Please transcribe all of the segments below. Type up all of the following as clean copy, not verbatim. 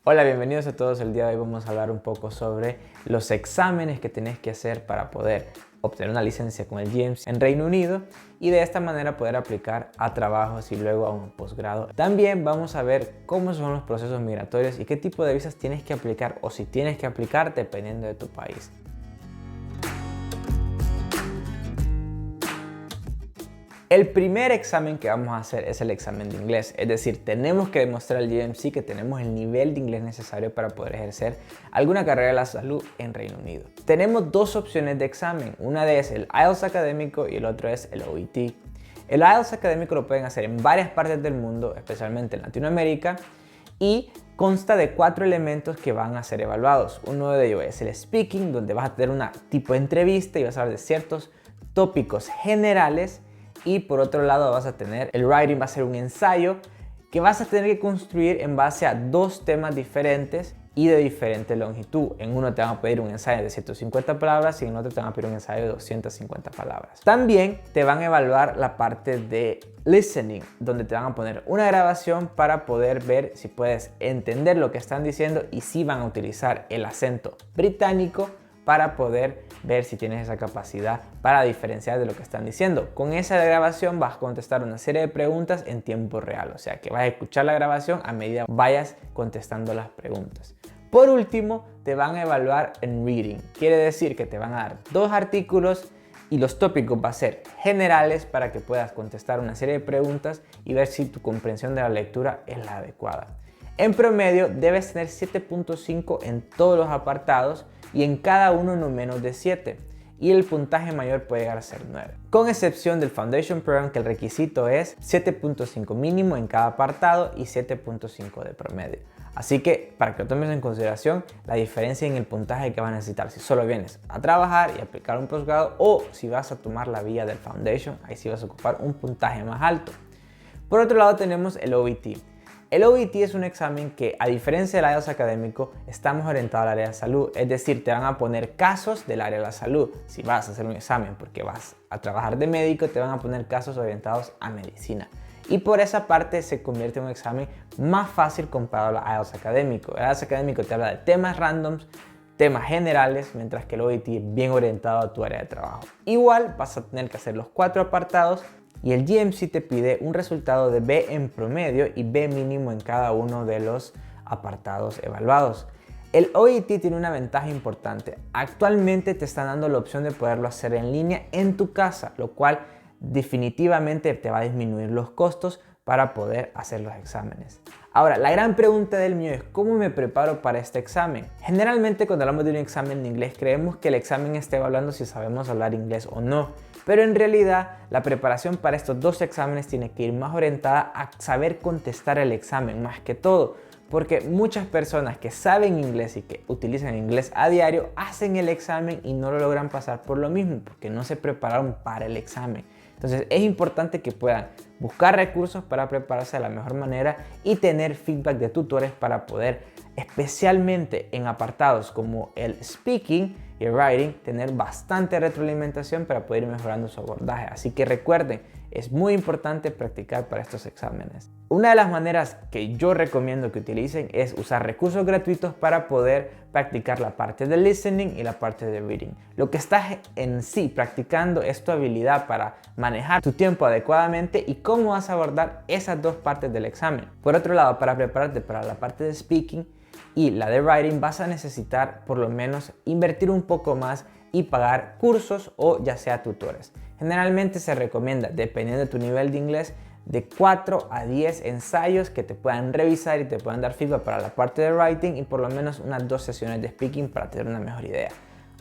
Hola, bienvenidos a todos. El día de hoy vamos a hablar un poco sobre los exámenes que tenés que hacer para poder obtener una licencia con el GMC en Reino Unido y de esta manera poder aplicar a trabajos y luego a un posgrado. También vamos a ver cómo son los procesos migratorios y qué tipo de visas tienes que aplicar o si tienes que aplicar dependiendo de tu país. El primer examen que vamos a hacer es el examen de inglés, es decir, tenemos que demostrar al GMC que tenemos el nivel de inglés necesario para poder ejercer alguna carrera de la salud en Reino Unido. Tenemos dos opciones de examen, una de es el IELTS académico y el otro es el OET. El IELTS académico lo pueden hacer en varias partes del mundo, especialmente en Latinoamérica, y consta de 4 elementos que van a ser evaluados. Uno de ellos es el speaking, donde vas a tener una tipo de entrevista y vas a hablar de ciertos tópicos generales. Y por otro lado vas a tener el writing, va a ser un ensayo que vas a tener que construir en base a dos temas diferentes y de diferente longitud. En uno te van a pedir un ensayo de 150 palabras y en otro te van a pedir un ensayo de 250 palabras. También te van a evaluar la parte de listening, donde te van a poner una grabación para poder ver si puedes entender lo que están diciendo y si van a utilizar el acento británico para poder ver si tienes esa capacidad para diferenciar de lo que están diciendo. Con esa grabación vas a contestar una serie de preguntas en tiempo real, o sea que vas a escuchar la grabación a medida que vayas contestando las preguntas. Por último, te van a evaluar en reading, quiere decir que te van a dar 2 artículos y los tópicos van a ser generales para que puedas contestar una serie de preguntas y ver si tu comprensión de la lectura es la adecuada. En promedio debes tener 7.5 en todos los apartados y en cada uno no menos de 7 y el puntaje mayor puede llegar a ser 9. Con excepción del Foundation Program, que el requisito es 7.5 mínimo en cada apartado y 7.5 de promedio. Así que para que lo tomes en consideración la diferencia en el puntaje que vas a necesitar si solo vienes a trabajar y aplicar un posgrado o si vas a tomar la vía del Foundation, ahí sí vas a ocupar un puntaje más alto. Por otro lado tenemos el OET. El OET es un examen que, a diferencia del IELTS académico, está más orientado al área de salud, es decir, te van a poner casos del área de la salud. Si vas a hacer un examen porque vas a trabajar de médico, te van a poner casos orientados a medicina. Y por esa parte se convierte en un examen más fácil comparado al IELTS académico. El IELTS académico te habla de temas randoms, temas generales, mientras que el OET es bien orientado a tu área de trabajo. Igual vas a tener que hacer los 4 apartados y el GMC te pide un resultado de B en promedio y B mínimo en cada uno de los apartados evaluados. El OET tiene una ventaja importante. Actualmente te están dando la opción de poderlo hacer en línea en tu casa, lo cual definitivamente te va a disminuir los costos para poder hacer los exámenes. Ahora, la gran pregunta del mío es ¿cómo me preparo para este examen? Generalmente cuando hablamos de un examen de inglés creemos que el examen está evaluando si sabemos hablar inglés o no. Pero en realidad la preparación para estos dos exámenes tiene que ir más orientada a saber contestar el examen más que todo. Porque muchas personas que saben inglés y que utilizan inglés a diario hacen el examen y no lo logran pasar por lo mismo porque no se prepararon para el examen. Entonces es importante que puedan buscar recursos para prepararse de la mejor manera y tener feedback de tutores para poder, especialmente en apartados como el speaking y el writing, tener bastante retroalimentación para poder ir mejorando su abordaje. Así que recuerden, es muy importante practicar para estos exámenes. Una de las maneras que yo recomiendo que utilicen es usar recursos gratuitos para poder practicar la parte de listening y la parte de reading. Lo que estás en sí practicando es tu habilidad para manejar tu tiempo adecuadamente y cómo vas a abordar esas dos partes del examen. Por otro lado, para prepararte para la parte de speaking y la de writing vas a necesitar por lo menos invertir un poco más y pagar cursos o ya sea tutores. Generalmente se recomienda, dependiendo de tu nivel de inglés, de 4 a 10 ensayos que te puedan revisar y te puedan dar feedback para la parte de writing y por lo menos unas 2 sesiones de speaking para tener una mejor idea.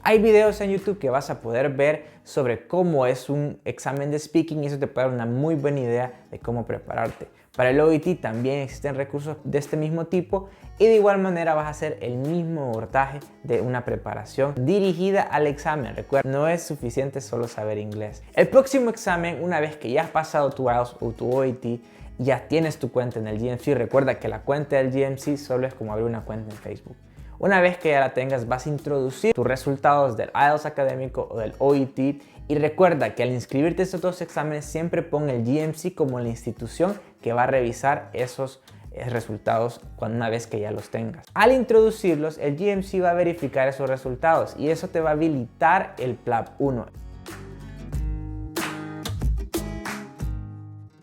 Hay videos en YouTube que vas a poder ver sobre cómo es un examen de speaking y eso te puede dar una muy buena idea de cómo prepararte. Para el OET también existen recursos de este mismo tipo y de igual manera vas a hacer el mismo abordaje de una preparación dirigida al examen. Recuerda, no es suficiente solo saber inglés. El próximo examen, una vez que ya has pasado tu IELTS o tu OET, ya tienes tu cuenta en el GMC, recuerda que la cuenta del GMC solo es como abrir una cuenta en Facebook. Una vez que ya la tengas, vas a introducir tus resultados del IELTS académico o del OET y recuerda que al inscribirte a estos dos exámenes siempre pon el GMC como la institución que va a revisar esos resultados una vez que ya los tengas. Al introducirlos, el GMC va a verificar esos resultados y eso te va a habilitar el PLAB 1.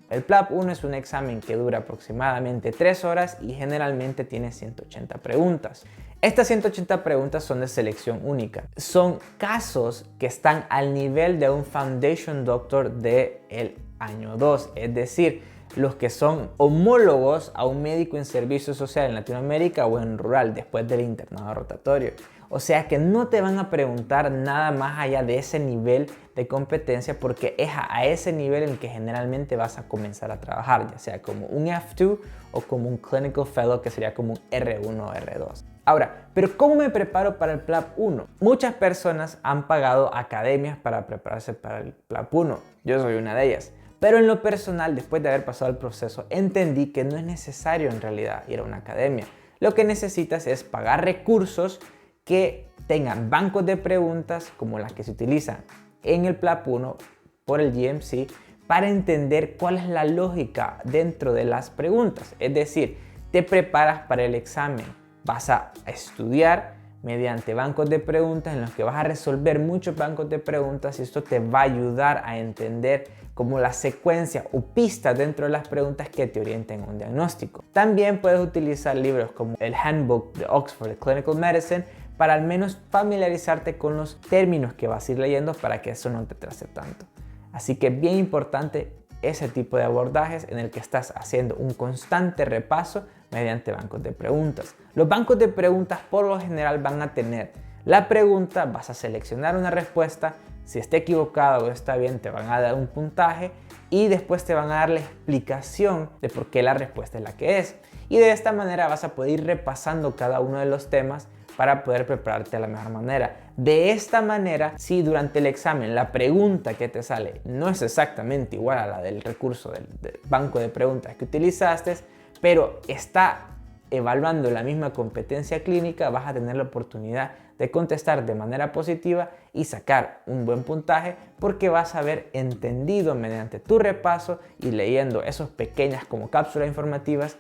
El PLAB 1 es un examen que dura aproximadamente 3 horas y generalmente tiene 180 preguntas. Estas 180 preguntas son de selección única. Son casos que están al nivel de un Foundation Doctor del año 2, es decir, los que son homólogos a un médico en servicio social en Latinoamérica o en rural después del internado rotatorio. O sea que no te van a preguntar nada más allá de ese nivel de competencia porque es a ese nivel en el que generalmente vas a comenzar a trabajar, ya sea como un F2 o como un Clinical Fellow que sería como un R1 o R2. Ahora, ¿pero cómo me preparo para el PLAB 1? Muchas personas han pagado academias para prepararse para el PLAB 1. Yo soy una de ellas. Pero en lo personal, después de haber pasado el proceso, entendí que no es necesario en realidad ir a una academia. Lo que necesitas es pagar recursos que tengan bancos de preguntas como las que se utilizan en el PLAB 1 por el GMC para entender cuál es la lógica dentro de las preguntas. Es decir, te preparas para el examen, vas a estudiar mediante bancos de preguntas en los que vas a resolver muchos bancos de preguntas y esto te va a ayudar a entender como la secuencia o pistas dentro de las preguntas que te orienten a un diagnóstico. También puedes utilizar libros como el Handbook de Oxford de Clinical Medicine para al menos familiarizarte con los términos que vas a ir leyendo para que eso no te trase tanto. Así que bien importante ese tipo de abordajes en el que estás haciendo un constante repaso mediante bancos de preguntas. Los bancos de preguntas por lo general van a tener la pregunta, vas a seleccionar una respuesta, si está equivocada o está bien te van a dar un puntaje y después te van a dar la explicación de por qué la respuesta es la que es. Y de esta manera vas a poder ir repasando cada uno de los temas para poder prepararte de la mejor manera. De esta manera, si durante el examen la pregunta que te sale no es exactamente igual a la del recurso del banco de preguntas que utilizaste, pero está evaluando la misma competencia clínica, vas a tener la oportunidad de contestar de manera positiva y sacar un buen puntaje porque vas a haber entendido mediante tu repaso y leyendo esas pequeñas como cápsulas informativas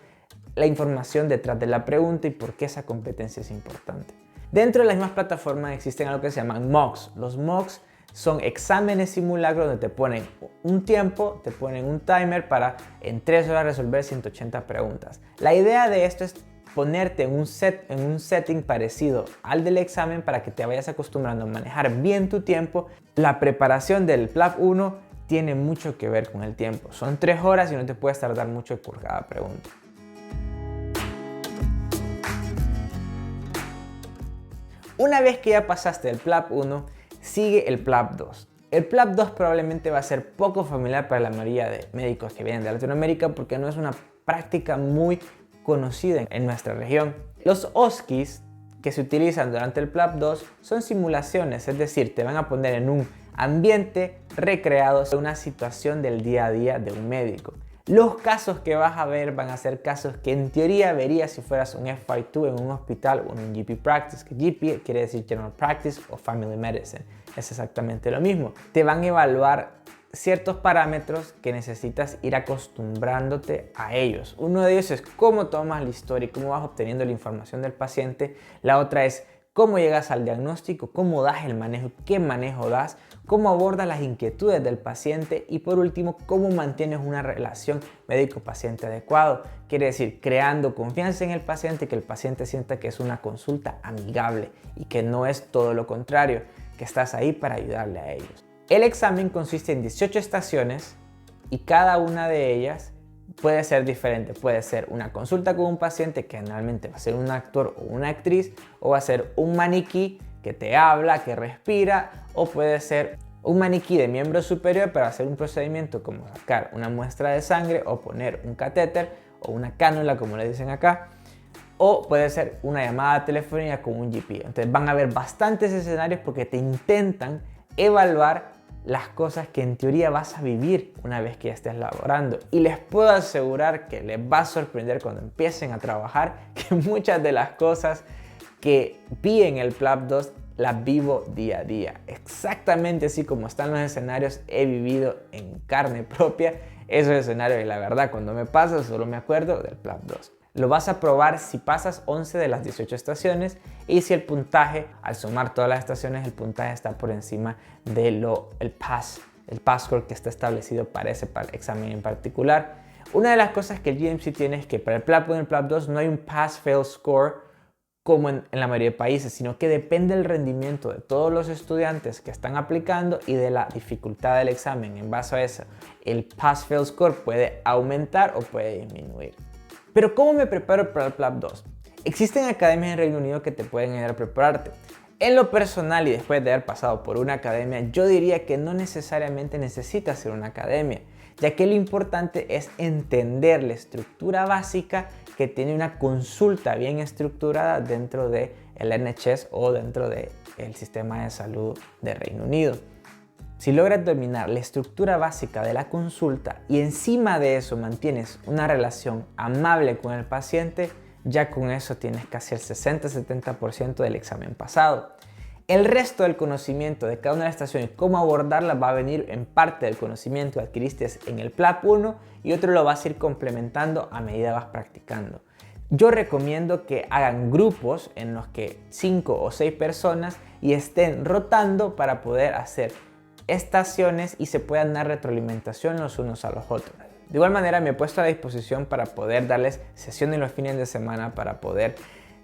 la información detrás de la pregunta y por qué esa competencia es importante. Dentro de las mismas plataformas existen algo que se llaman mocks. Los mocks son exámenes simulacros donde te ponen un tiempo, te ponen un timer para en 3 horas resolver 180 preguntas. La idea de esto es ponerte en un setting parecido al del examen para que te vayas acostumbrando a manejar bien tu tiempo. La preparación del PLAB 1 tiene mucho que ver con el tiempo. Son 3 horas y no te puedes tardar mucho por cada pregunta. Una vez que ya pasaste el PLAB 1, sigue el PLAB 2. El PLAB 2 probablemente va a ser poco familiar para la mayoría de médicos que vienen de Latinoamérica porque no es una práctica muy conocida en nuestra región. Los OSCEs que se utilizan durante el PLAB 2 son simulaciones, es decir, te van a poner en un ambiente recreado de una situación del día a día de un médico. Los casos que vas a ver van a ser casos que en teoría verías si fueras un FY2 en un hospital o en un GP Practice, que GP quiere decir General Practice o Family Medicine. Es exactamente lo mismo. Te van a evaluar ciertos parámetros que necesitas ir acostumbrándote a ellos. Uno de ellos es cómo tomas la historia y cómo vas obteniendo la información del paciente. La otra es cómo llegas al diagnóstico, cómo das el manejo, qué manejo das, cómo abordas las inquietudes del paciente y por último, cómo mantienes una relación médico-paciente adecuado. Quiere decir, creando confianza en el paciente, que el paciente sienta que es una consulta amigable y que no es todo lo contrario, que estás ahí para ayudarle a ellos. El examen consiste en 18 estaciones y cada una de ellas puede ser diferente. Puede ser una consulta con un paciente que generalmente va a ser un actor o una actriz, o va a ser un maniquí que te habla, que respira, o puede ser un maniquí de miembro superior para hacer un procedimiento como sacar una muestra de sangre o poner un catéter o una cánula como le dicen acá, o puede ser una llamada telefónica con un GP. Entonces van a haber bastantes escenarios porque te intentan evaluar las cosas que en teoría vas a vivir una vez que ya estés laborando. Y les puedo asegurar que les va a sorprender cuando empiecen a trabajar que muchas de las cosas que vi en el PLAB 2 las vivo día a día. Exactamente así como están los escenarios, he vivido en carne propia esos escenarios y la verdad cuando me pasa solo me acuerdo del PLAB 2. Lo vas a probar si pasas 11 de las 18 estaciones y si el puntaje, al sumar todas las estaciones, el puntaje está por encima de el pass score que está establecido para ese examen en particular. Una de las cosas que el GMC tiene es que para el PLAB 1 y el PLAB 2 no hay un pass-fail score como en la mayoría de países, sino que depende del rendimiento de todos los estudiantes que están aplicando y de la dificultad del examen. En base a eso, el pass-fail score puede aumentar o puede disminuir. Pero ¿cómo me preparo para el PLAB 2? Existen academias en Reino Unido que te pueden ayudar a prepararte. En lo personal y después de haber pasado por una academia, yo diría que no necesariamente necesitas ir a una academia, ya que lo importante es entender la estructura básica que tiene una consulta bien estructurada dentro del NHS o dentro del sistema de salud de Reino Unido. Si logras dominar la estructura básica de la consulta y encima de eso mantienes una relación amable con el paciente, ya con eso tienes casi el 60-70% del examen pasado. El resto del conocimiento de cada una de las estaciones, cómo abordarla, va a venir en parte del conocimiento que adquiriste en el PLAB 1 y otro lo vas a ir complementando a medida vas practicando. Yo recomiendo que hagan grupos en los que 5 o 6 personas y estén rotando para poder hacer estaciones y se puedan dar retroalimentación los unos a los otros. De igual manera me he puesto a la disposición para poder darles sesiones los fines de semana para poder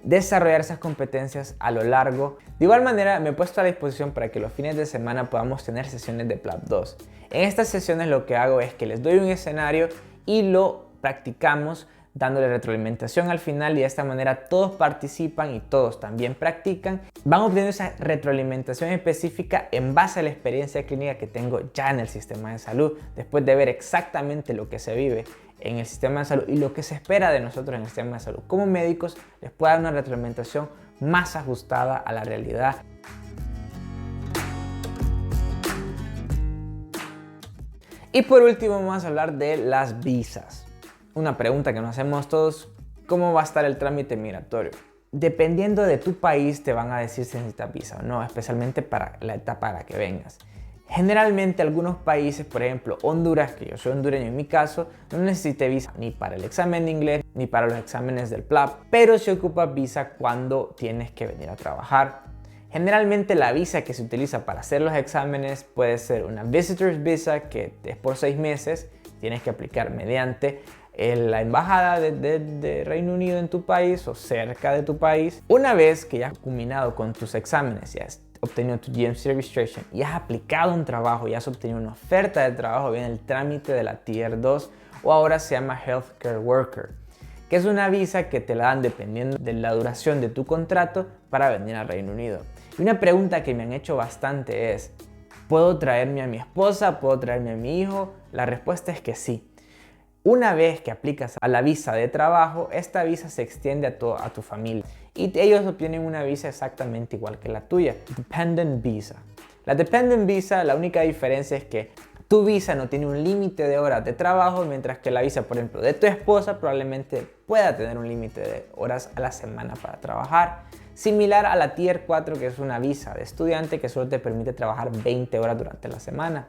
desarrollar esas competencias a lo largo. De igual manera me he puesto a la disposición para que los fines de semana podamos tener sesiones de PLAB 2. En estas sesiones lo que hago es que les doy un escenario y lo practicamos dándole retroalimentación al final y de esta manera todos participan y todos también practican. Van obteniendo esa retroalimentación específica en base a la experiencia clínica que tengo ya en el sistema de salud, después de ver exactamente lo que se vive en el sistema de salud y lo que se espera de nosotros en el sistema de salud. Como médicos les puedo dar una retroalimentación más ajustada a la realidad. Y por último vamos a hablar de las visas. Una pregunta que nos hacemos todos, ¿cómo va a estar el trámite migratorio? Dependiendo de tu país te van a decir si necesitas visa o no, especialmente para la etapa a la que vengas. Generalmente algunos países, por ejemplo Honduras, que yo soy hondureño en mi caso, no necesité visa ni para el examen de inglés ni para los exámenes del PLAB, pero se ocupa visa cuando tienes que venir a trabajar. Generalmente la visa que se utiliza para hacer los exámenes puede ser una Visitor's Visa, que es por 6 meses, tienes que aplicar mediante la embajada de Reino Unido en tu país o cerca de tu país. Una vez que ya has culminado con tus exámenes, ya has obtenido tu GMC Registration y has aplicado un trabajo y has obtenido una oferta de trabajo, viene el trámite de la Tier 2 o ahora se llama Healthcare Worker, que es una visa que te la dan dependiendo de la duración de tu contrato para venir al Reino Unido. Y una pregunta que me han hecho bastante es, ¿puedo traerme a mi esposa? ¿Puedo traerme a mi hijo? La respuesta es que sí. Una vez que aplicas a la visa de trabajo, esta visa se extiende a tu familia y ellos obtienen una visa exactamente igual que la tuya, Dependent Visa. La Dependent Visa, la única diferencia es que tu visa no tiene un límite de horas de trabajo, mientras que la visa, por ejemplo, de tu esposa probablemente pueda tener un límite de horas a la semana para trabajar. Similar a la Tier 4, que es una visa de estudiante que solo te permite trabajar 20 horas durante la semana.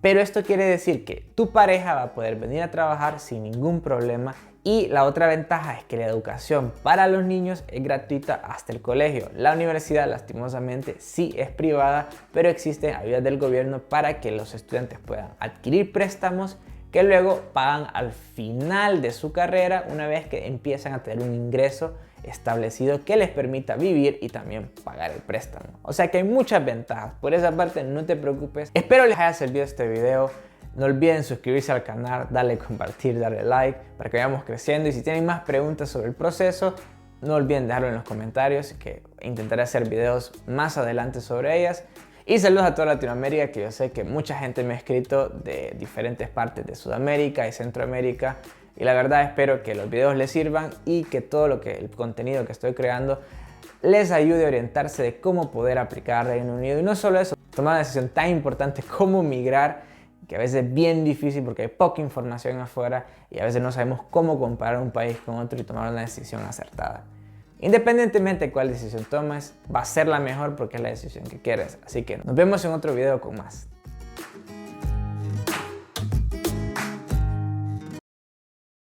Pero esto quiere decir que tu pareja va a poder venir a trabajar sin ningún problema y la otra ventaja es que la educación para los niños es gratuita hasta el colegio. La universidad lastimosamente sí es privada, pero existen ayudas del gobierno para que los estudiantes puedan adquirir préstamos que luego pagan al final de su carrera una vez que empiezan a tener un ingreso establecido que les permita vivir y también pagar el préstamo. O sea que hay muchas ventajas, por esa parte no te preocupes. Espero les haya servido este video. No olviden suscribirse al canal, darle compartir, darle like para que vayamos creciendo y si tienen más preguntas sobre el proceso no olviden dejarlo en los comentarios que intentaré hacer videos más adelante sobre ellas. Y saludos a toda Latinoamérica, que yo sé que mucha gente me ha escrito de diferentes partes de Sudamérica y Centroamérica. Y la verdad espero que los videos les sirvan y que el contenido que estoy creando les ayude a orientarse de cómo poder aplicar a Reino Unido. Y no solo eso, tomar una decisión tan importante como migrar, que a veces es bien difícil porque hay poca información afuera y a veces no sabemos cómo comparar un país con otro y tomar una decisión acertada. Independientemente de cuál decisión tomes, va a ser la mejor porque es la decisión que quieres. Así que nos vemos en otro video con más.